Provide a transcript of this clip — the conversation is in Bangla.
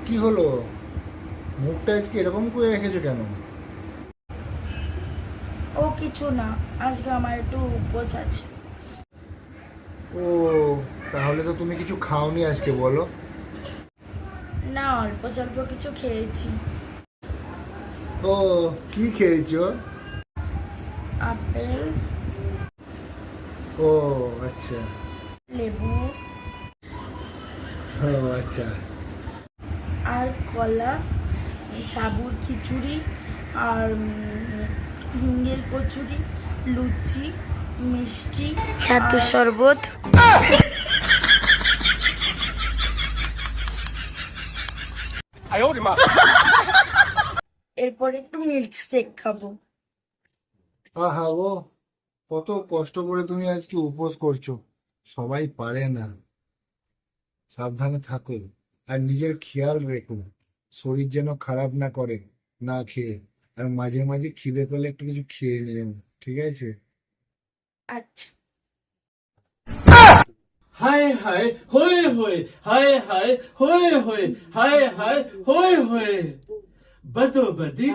কি হলো? মুখটা আজকে এরকম করে রেখেছো কেন? ও কিছু না, আজকে আমার একটু উপোস আছে। ও, তাহলে তো তুমি কিছু খাওনি আজকে, বলো। না, অল্প স্বল্প কিছু খেয়েছি। ও, কি খেয়েছো? আপেল, ও, আচ্ছা। লেবু ও, আচ্ছা। আর কলা, সাবুর খিচুড়ি আর হিঙ্গের কচুরি, লুচি, মিষ্টি, ছাতুর শরবত। এরপর একটু মিল্ক শেক খাবো। আহা গো, কত কষ্ট করে তুমি আজকে উপোস করছো। সবাই পারে না। সাবধানে থাকো। আর নিজের খেয়াল রেখো। শরীর যেন খারাপ না করে না খেয়ে। আর মাঝে মাঝে খিদে পেলে একটু কিছু খেয়ে নিও, ঠিক আছে? আচ্ছা। हाय हाय होए होए हाय हाय होए होए हाय हाय होए होए बदो बदी